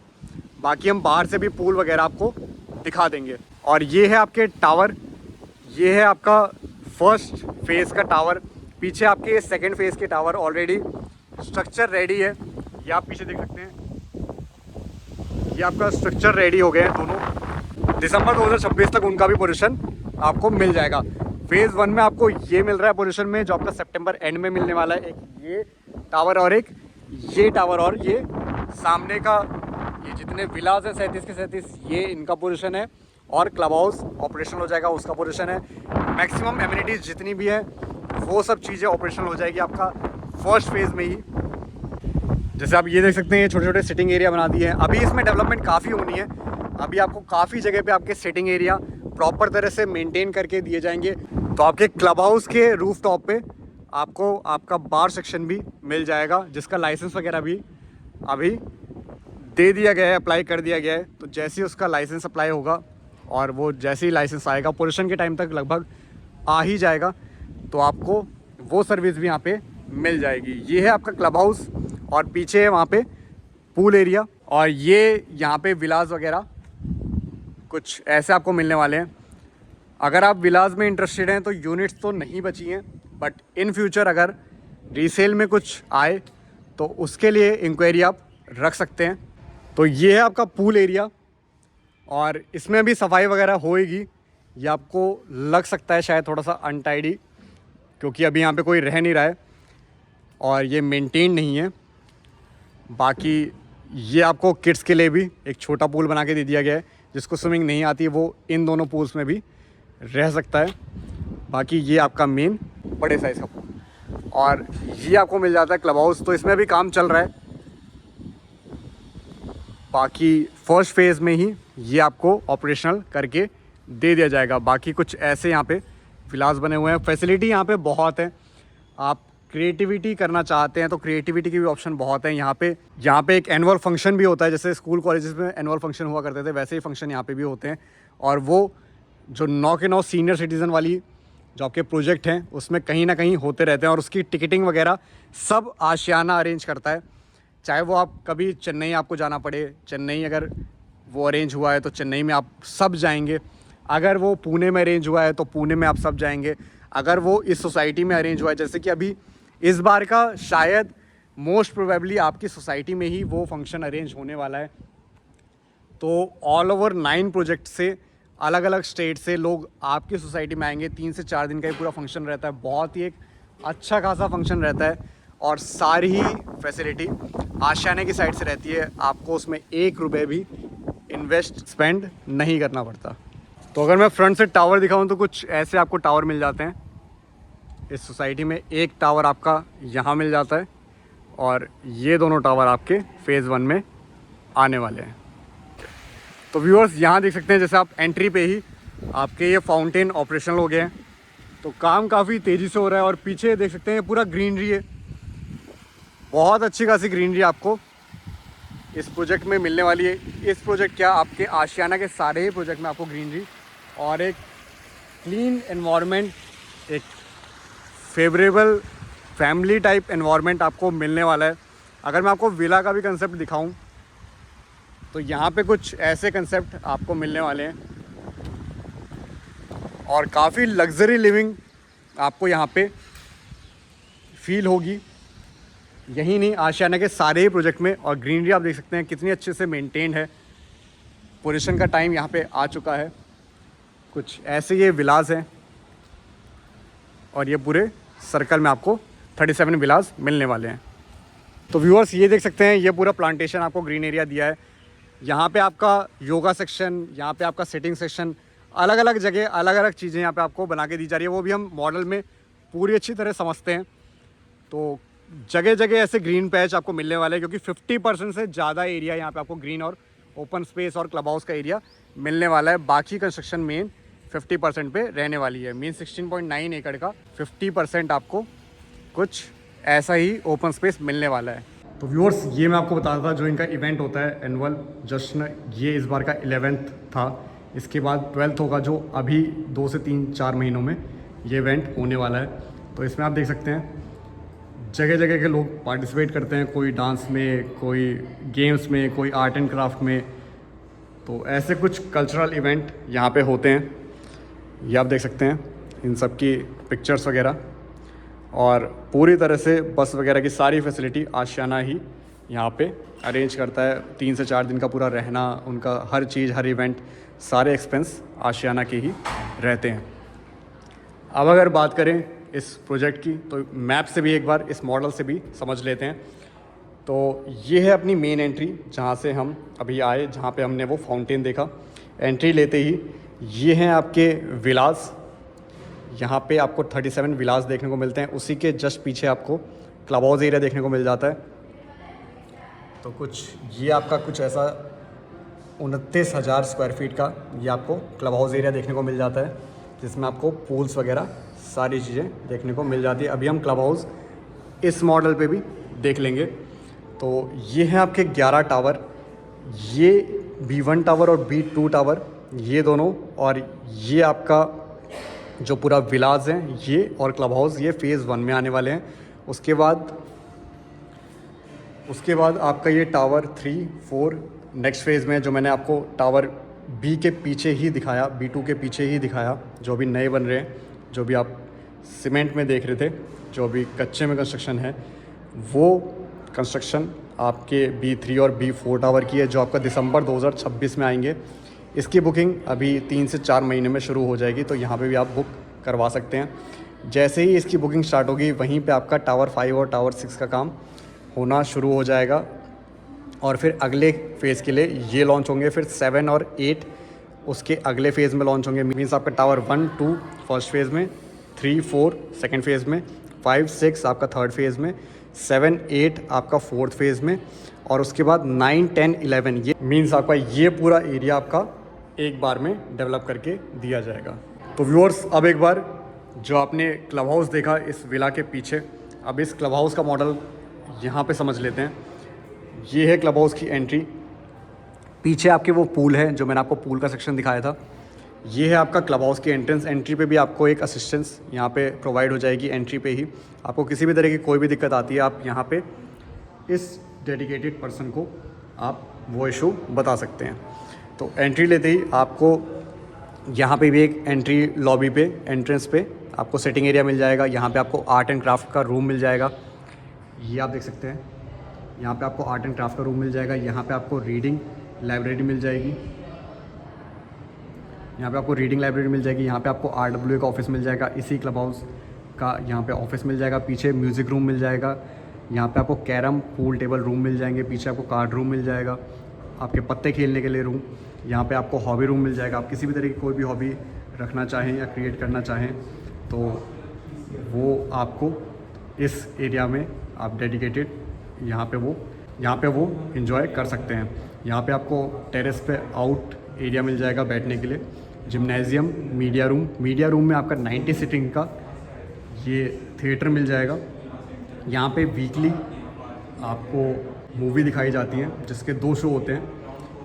बाकी हम बाहर से भी पूल वगैरह आपको दिखा देंगे। और ये है आपके टावर, ये है आपका 1st फेज़ का टावर, पीछे आपके 2nd फेज़ के टावर ऑलरेडी स्ट्रक्चर रेडी है। ये आप पीछे देख सकते हैं, ये आपका स्ट्रक्चर रेडी हो गए हैं दोनों। दिसंबर 2026 तक उनका भी पोजीशन आपको मिल जाएगा। फेज़ 1 में आपको ये मिल रहा है पोजीशन में, जो आपका सितंबर एंड में मिलने वाला है। एक ये टावर और एक ये टावर और ये सामने का, ये जितने विलास हैं 37 के 37 ये इनका पोजीशन है। और क्लब हाउस ऑपरेशनल हो जाएगा, उसका पोजीशन है। मैक्सिमम एमिनिटीज़ जितनी भी हैं वो सब चीज़ें ऑपरेशनल हो जाएगी आपका 1st फेज़ में ही। जैसे आप ये देख सकते हैं, ये छोटे छोटे सिटिंग एरिया बना दिए हैं। अभी इसमें डेवलपमेंट काफ़ी होनी है, अभी आपको काफ़ी जगह पे आपके सिटिंग एरिया प्रॉपर तरह से मेंटेन करके दिए जाएंगे। तो आपके क्लब हाउस के रूफ टॉप पे आपको आपका बार सेक्शन भी मिल जाएगा, जिसका लाइसेंस वगैरह भी अभी दे दिया गया है, अप्लाई कर दिया गया है। तो जैसे ही उसका लाइसेंस अप्लाई होगा और वो जैसे ही लाइसेंस आएगा पोल्यूशन के टाइम तक लगभग आ ही जाएगा, तो आपको वो सर्विस भी यहाँ पे मिल जाएगी। ये है आपका क्लब हाउस और पीछे है वहाँ पे पूल एरिया, और ये यहाँ पे विलास वगैरह कुछ ऐसे आपको मिलने वाले हैं। अगर आप विलास में इंटरेस्टेड हैं तो यूनिट्स तो नहीं बची हैं, बट इन फ्यूचर अगर रीसेल में कुछ आए तो उसके लिए इंक्वायरी आप रख सकते हैं। तो ये है आपका पूल एरिया और इसमें भी सफाई वगैरह होएगी। ये आपको लग सकता है शायद थोड़ा सा अनटाइडी, क्योंकि अभी यहाँ पे कोई रह नहीं रहा है और ये मेंटेन नहीं है। बाकी ये आपको किड्स के लिए भी एक छोटा पूल बना के दे दिया गया है, जिसको स्विमिंग नहीं आती वो इन दोनों पूल्स में भी रह सकता है। बाकी ये आपका मेन बड़े साइज़ का पूल, और ये आपको मिल जाता है क्लब हाउस। तो इसमें भी काम चल रहा है। बाकी फर्स्ट फेज़ में ही ये आपको ऑपरेशनल करके दे दिया जाएगा। बाकी कुछ ऐसे यहाँ पे विलास बने हुए हैं। फैसिलिटी यहाँ पे बहुत है। आप क्रिएटिविटी करना चाहते हैं तो क्रिएटिविटी की भी ऑप्शन बहुत है यहाँ पे एक एनुअल फंक्शन भी होता है, जैसे स्कूल कॉलेजेस में एनुअल फंक्शन हुआ करते थे वैसे ही फंक्शन यहाँ पे भी होते हैं। और वो जो 9 के 9 सीनियर सिटीज़न वाली जो आपके प्रोजेक्ट हैं उसमें कहीं ना कहीं होते रहते हैं, और उसकी टिकटिंग वगैरह सब आशियाना अरेंज करता है। चाहे वो आप कभी चेन्नई आपको जाना पड़े, चेन्नई अगर वो अरेंज हुआ है तो चेन्नई में आप सब जाएंगे। अगर वो पुणे में अरेंज हुआ है तो पुणे में आप सब जाएंगे। अगर वो इस सोसाइटी में अरेंज हुआ है, जैसे कि अभी इस बार का शायद मोस्ट प्रोबेबली आपकी सोसाइटी में ही वो फंक्शन अरेंज होने वाला है, तो ऑल ओवर 9 प्रोजेक्ट से अलग अलग स्टेट से लोग आपकी सोसाइटी में आएंगे। 3 से 4 दिन का ये पूरा फंक्शन रहता है। बहुत ही एक अच्छा खासा फंक्शन रहता है और सारी ही फैसिलिटी आशियाने की साइड से रहती है। आपको उसमें 1 रुपये भी स्पेंड नहीं करना पड़ता। तो अगर मैं फ्रंट से टावर दिखाऊं तो कुछ ऐसे आपको टावर मिल जाते हैं इस सोसाइटी में। एक टावर आपका यहाँ मिल जाता है और ये दोनों टावर आपके फेज़ 1 में आने वाले हैं। तो व्यूअर्स यहाँ देख सकते हैं, जैसे आप एंट्री पे ही आपके ये फाउंटेन ऑपरेशनल हो गए हैं। तो काम काफ़ी तेज़ी से हो रहा है। और पीछे देख सकते हैं पूरा ग्रीनरी है, बहुत अच्छी खासी ग्रीनरी आपको इस प्रोजेक्ट में मिलने वाली है। इस प्रोजेक्ट क्या, आपके आशियाना के सारे ही प्रोजेक्ट में आपको ग्रीनरी और एक क्लीन एनवायरनमेंट, एक फेवरेबल फैमिली टाइप एनवायरनमेंट आपको मिलने वाला है। अगर मैं आपको विला का भी कंसेप्ट दिखाऊं तो यहाँ पे कुछ ऐसे कंसेप्ट आपको मिलने वाले हैं और काफ़ी लग्जरी लिविंग आपको यहाँ पे फील होगी। यही नहीं, आशियाना के सारे ही प्रोजेक्ट में। और ग्रीनरी आप देख सकते हैं कितनी अच्छे से मेंटेन्ड है। पोल्यूशन का टाइम यहाँ पे आ चुका है। कुछ ऐसे ये विलास हैं और ये पूरे सर्कल में आपको 37 विलास मिलने वाले हैं। तो व्यूअर्स ये देख सकते हैं, ये पूरा प्लांटेशन आपको ग्रीन एरिया दिया है। यहाँ पे आपका योगा सेक्शन, यहाँ पे आपका सिटिंग सेक्शन, अलग अलग जगह अलग अलग चीज़ें यहाँ पे आपको बना के दी जा रही है। वो भी हम मॉडल में पूरी अच्छी तरह समझते हैं। तो जगह जगह ऐसे ग्रीन पैच आपको मिलने वाले हैं, क्योंकि 50% से ज़्यादा एरिया यहाँ पे आपको ग्रीन और ओपन स्पेस और क्लब हाउस का एरिया मिलने वाला है। बाकी कंस्ट्रक्शन मेन 50% पे रहने वाली है। मीन 16.9 एकड़ का 50% आपको कुछ ऐसा ही ओपन स्पेस मिलने वाला है। तो व्यूअर्स ये मैं आपको बता रहा था, जो इनका इवेंट होता है एनुअल जश्न, ये इस बार का 11th था। इसके बाद 12th होगा, जो अभी 2 से 3-4 महीनों में ये इवेंट होने वाला है। तो इसमें आप देख सकते हैं जगह जगह के लोग पार्टिसिपेट करते हैं, कोई डांस में, कोई गेम्स में, कोई आर्ट एंड क्राफ्ट में। तो ऐसे कुछ कल्चरल इवेंट यहाँ पे होते हैं। ये आप देख सकते हैं इन सब की पिक्चर्स वगैरह। और पूरी तरह से बस वगैरह की सारी फैसिलिटी आशियाना ही यहाँ पे अरेंज करता है। 3 से 4 दिन का पूरा रहना, उनका हर चीज़, हर इवेंट, सारे एक्सपेंस आशियाना के ही रहते हैं। अब अगर बात करें इस प्रोजेक्ट की, तो मैप से भी एक बार, इस मॉडल से भी समझ लेते हैं। तो ये है अपनी मेन एंट्री, जहाँ से हम अभी आए, जहाँ पे हमने वो फाउंटेन देखा। एंट्री लेते ही ये हैं आपके विलास। यहाँ पे आपको 37 विलास देखने को मिलते हैं। उसी के जस्ट पीछे आपको क्लब हाउस एरिया देखने को मिल जाता है। तो कुछ ये आपका कुछ ऐसा 29,000 स्क्वायर फीट का ये आपको क्लब हाउस एरिया देखने को मिल जाता है, जिसमें आपको पूल्स वगैरह सारी चीज़ें देखने को मिल जाती है। अभी हम क्लब हाउस इस मॉडल पे भी देख लेंगे। तो ये हैं आपके 11 टावर। ये B1 टावर और B2 टावर ये दोनों, और ये आपका जो पूरा विलाज हैं ये और क्लब हाउस, ये फ़ेज़ 1 में आने वाले हैं। उसके बाद आपका ये टावर 3, 4 नेक्स्ट फेज़ में, जो मैंने आपको टावर बी के पीछे ही दिखाया, B2 के पीछे ही दिखाया, जो अभी नए बन रहे हैं, जो भी आप सीमेंट में देख रहे थे, जो अभी कच्चे में कंस्ट्रक्शन है, वो कंस्ट्रक्शन आपके B3 और B4 टावर की है, जो आपका दिसंबर 2026 में आएंगे। इसकी बुकिंग अभी 3 से 4 महीने में शुरू हो जाएगी, तो यहाँ पे भी आप बुक करवा सकते हैं। जैसे ही इसकी बुकिंग स्टार्ट होगी, वहीं पे आपका टावर 5 और टावर 6 का काम होना शुरू हो जाएगा, और फिर अगले फ़ेज़ के लिए ये लॉन्च होंगे। फिर 7 और 8 उसके अगले फ़ेज़ में लॉन्च होंगे। मीन्स आपका टावर 1, 2 फर्स्ट फेज़ में, 3, 4 सेकेंड फेज़ में, 5, 6 आपका थर्ड फेज़ में, 7, 8 आपका फोर्थ फेज़ में, और उसके बाद 9, 10, 11 ये मीन्स आपका ये पूरा एरिया आपका एक बार में डेवलप करके दिया जाएगा। तो व्यूअर्स, अब एक बार जो आपने क्लब हाउस देखा इस विला के पीछे, अब इस क्लब हाउस का मॉडल यहाँ पे समझ लेते हैं। ये है क्लब हाउस की एंट्री। पीछे आपके वो पूल है, जो मैंने आपको पूल का सेक्शन दिखाया था। ये है आपका क्लब हाउस की एंट्रेंस। एंट्री पे भी आपको एक असिस्टेंस यहाँ पे प्रोवाइड हो जाएगी। एंट्री पे ही आपको किसी भी तरह की कोई भी दिक्कत आती है, आप यहाँ पे इस डेडिकेटेड पर्सन को आप वो इशू बता सकते हैं। तो एंट्री लेते ही आपको यहाँ पे भी एक एंट्री लॉबी पे, एंट्रेंस पे आपको सिटिंग एरिया मिल जाएगा। यहाँ पे आपको आर्ट एंड क्राफ्ट का रूम मिल जाएगा, ये आप देख सकते हैं। यहाँ पे आपको आर्ट एंड क्राफ्ट का रूम मिल जाएगा। यहाँ पे आपको रीडिंग लाइब्रेरी मिल जाएगी। यहाँ पे आपको रीडिंग लाइब्रेरी मिल जाएगी। यहाँ पे आपको RWA का ऑफिस मिल जाएगा। इसी क्लब हाउस का यहाँ पे ऑफिस मिल जाएगा। पीछे म्यूज़िक रूम मिल जाएगा। यहाँ पे आपको कैरम पूल टेबल रूम मिल जाएंगे। पीछे आपको कार्ड रूम मिल जाएगा, आपके पत्ते खेलने के लिए रूम। यहाँ पे आपको हॉबी रूम मिल जाएगा। आप किसी भी तरह की कोई भी हॉबी रखना चाहें या क्रिएट करना चाहें तो वो आपको इस एरिया में आप डेडिकेटेड यहाँ पे वो एंजॉय कर सकते हैं। यहाँ पे आपको टेरेस पे आउट एरिया मिल जाएगा बैठने के लिए। जिम्नेजियम, मीडिया रूम में आपका 90 सीटिंग का ये थिएटर मिल जाएगा। यहाँ पे वीकली आपको मूवी दिखाई जाती है, जिसके 2 शो होते हैं।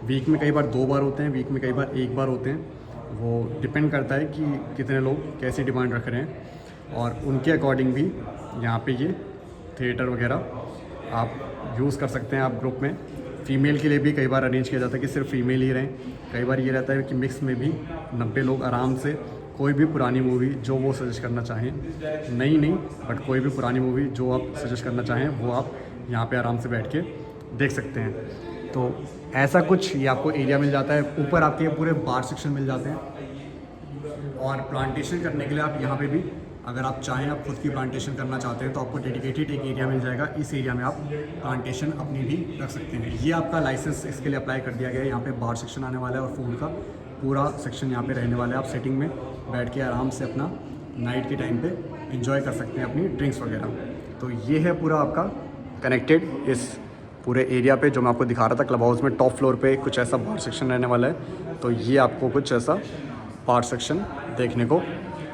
वीक में कई बार 2 बार होते हैं, वीक में कई बार 1 बार होते हैं। वो डिपेंड करता है कि कितने लोग कैसी डिमांड रख रहे हैं, और उनके अकॉर्डिंग भी यहाँ पे ये थिएटर वगैरह आप यूज़ कर सकते हैं। आप ग्रुप में फ़ीमेल के लिए भी कई बार अरेंज किया जाता है कि सिर्फ फीमेल ही रहें। कई बार ये रहता है कि मिक्स में भी 90 लोग आराम से कोई भी पुरानी मूवी जो वो सजेस्ट करना चाहें, नई नहीं बट कोई भी पुरानी मूवी जो आप सजेस्ट करना चाहें, वो आप यहाँ पे आराम से बैठ के देख सकते हैं। तो ऐसा कुछ ये आपको एरिया मिल जाता है। ऊपर आपके ये पूरे बार सेक्शन मिल जाते हैं, और प्लांटेशन करने के लिए आप यहाँ पे भी, अगर आप चाहें, आप खुद की प्लांटेशन करना चाहते हैं तो आपको डेडिकेटेड एक एरिया मिल जाएगा। इस एरिया में आप प्लांटेशन अपनी भी रख सकते हैं। ये आपका लाइसेंस इसके लिए अप्लाई कर दिया गया है। यहाँ पे बार सेक्शन आने वाला है, और फूड का पूरा सेक्शन यहाँ पे रहने वाला है। आप सेटिंग में बैठ के आराम से अपना नाइट के टाइम पे एंजॉय कर सकते हैं अपनी ड्रिंक्स वगैरह। तो ये है पूरा आपका कनेक्टेड इस पूरे एरिया पे, जो मैं आपको दिखा रहा था क्लब हाउस में। टॉप फ्लोर पे कुछ ऐसा बार सेक्शन रहने वाला है। तो ये आपको कुछ ऐसा बार सेक्शन देखने को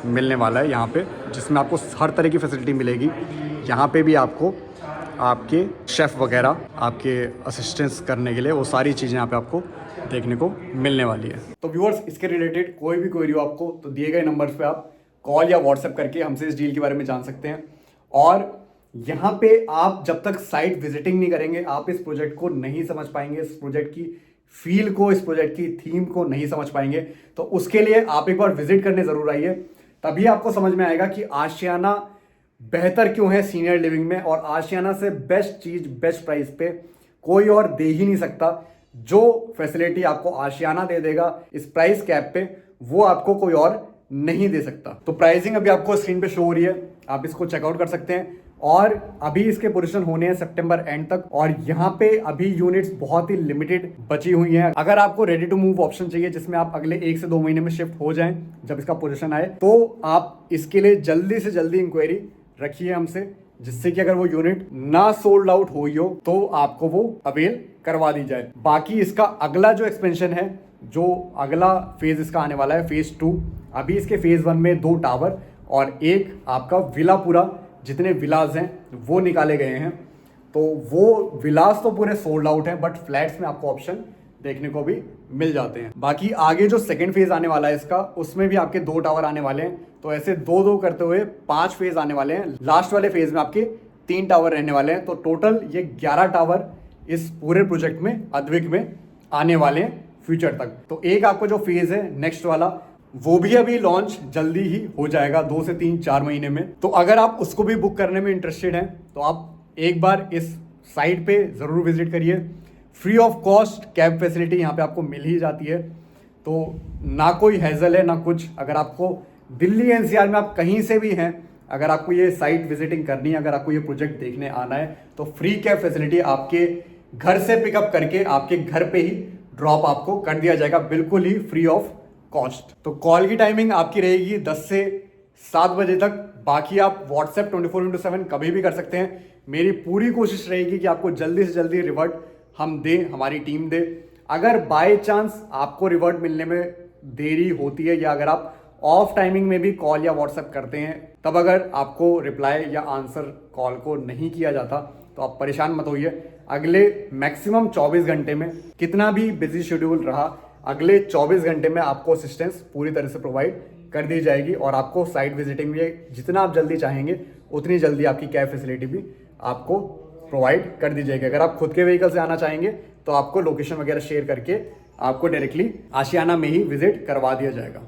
मिलने वाला है यहाँ पे, जिसमें आपको हर तरह की फैसिलिटी मिलेगी। यहाँ पे भी आपको आपके शेफ़ वगैरह, आपके असिस्टेंस करने के लिए, वो सारी चीज़ें यहाँ पे आपको देखने को मिलने वाली है। तो व्यूअर्स, इसके रिलेटेड कोई भी क्वेरी हो आपको तो दिए गए नंबर्स पे आप कॉल या व्हाट्सएप करके हमसे इस डील के बारे में जान सकते हैं। और यहाँ पे आप जब तक साइट विजिटिंग नहीं करेंगे, आप इस प्रोजेक्ट को नहीं समझ पाएंगे, इस प्रोजेक्ट की फील को, इस प्रोजेक्ट की थीम को नहीं समझ पाएंगे। तो उसके लिए आप एक बार विजिट करने जरूर आइए, तभी आपको समझ में आएगा कि आशियाना बेहतर क्यों है सीनियर लिविंग में। और आशियाना से बेस्ट चीज, बेस्ट प्राइस पे कोई और दे ही नहीं सकता। जो फैसिलिटी आपको आशियाना दे देगा इस प्राइस कैप पे, वो आपको कोई और नहीं दे सकता। तो प्राइसिंग अभी आपको स्क्रीन पे शो हो रही है, आप इसको चेकआउट कर सकते हैं। और अभी इसके पोजीशन होने हैं सितंबर एंड तक, और यहाँ पे अभी यूनिट्स बहुत ही लिमिटेड बची हुई हैं। अगर आपको रेडी टू मूव ऑप्शन चाहिए, जिसमें आप अगले 1 से 2 महीने में शिफ्ट हो जाएं जब इसका पोजीशन आए, तो आप इसके लिए जल्दी से जल्दी इंक्वायरी रखिए हमसे, जिससे कि अगर वो यूनिट ना सोल्ड आउट हुई हो तो आपको वो अवेल करवा दी जाए। बाकी इसका अगला जो एक्सपेंशन है, जो अगला फेज इसका आने वाला है, फेज 2। अभी इसके फेज 1 में 2 टावर और एक आपका विला, पूरा जितने विलास हैं वो निकाले गए हैं। तो वो विलास तो पूरे सोल्ड आउट हैं, बट फ्लैट्स में आपको ऑप्शन देखने को भी मिल जाते हैं। बाकी आगे जो सेकंड फेज आने वाला है इसका, उसमें भी आपके 2 टावर आने वाले हैं। तो ऐसे 2-2 करते हुए 5 फेज आने वाले हैं। लास्ट वाले फेज में आपके 3 टावर रहने वाले हैं। तो टोटल ये 11 टावर इस पूरे प्रोजेक्ट में, अद्विक में आने वाले हैं फ्यूचर तक। तो एक आपका जो फेज है नेक्स्ट वाला, वो भी अभी लॉन्च जल्दी ही हो जाएगा, 2 से 3-4 महीने में। तो अगर आप उसको भी बुक करने में इंटरेस्टेड हैं तो आप एक बार इस साइट पे ज़रूर विजिट करिए। Free of cost cab facility यहाँ पे आपको मिल ही जाती है। तो ना कोई हैजल है ना कुछ। अगर आपको दिल्ली एनसीआर में आप कहीं से भी हैं, अगर आपको ये साइट विजिटिंग करनी है, अगर आपको ये प्रोजेक्ट देखने आना है, तो फ्री कैब फैसिलिटी आपके घर से पिकअप करके आपके घर पे ही ड्रॉप आपको कर दिया जाएगा, बिल्कुल ही फ्री ऑफ कॉस्ट। तो कॉल की टाइमिंग आपकी रहेगी 10 से 7 बजे तक। बाकी आप व्हाट्सएप 24/7 कभी भी कर सकते हैं। मेरी पूरी कोशिश रहेगी कि आपको जल्दी से जल्दी रिवर्ट हम दें, हमारी टीम दे। अगर बाय चांस आपको रिवर्ट मिलने में देरी होती है, या अगर आप ऑफ टाइमिंग में भी कॉल या व्हाट्सएप करते हैं, तब अगर आपको रिप्लाई या आंसर कॉल को नहीं किया जाता, तो आप परेशान मत होइए। अगले मैक्सिमम 24 घंटे में, कितना भी बिजी शेड्यूल रहा, अगले 24 घंटे में आपको असिस्टेंस पूरी तरह से प्रोवाइड कर दी जाएगी। और आपको साइट विजिटिंग भी जितना आप जल्दी चाहेंगे उतनी जल्दी आपकी कैब फैसिलिटी भी आपको प्रोवाइड कर दी जाएगी। अगर आप खुद के व्हीकल से आना चाहेंगे तो आपको लोकेशन वगैरह शेयर करके आपको डायरेक्टली आशियाना में ही विजिट करवा दिया जाएगा।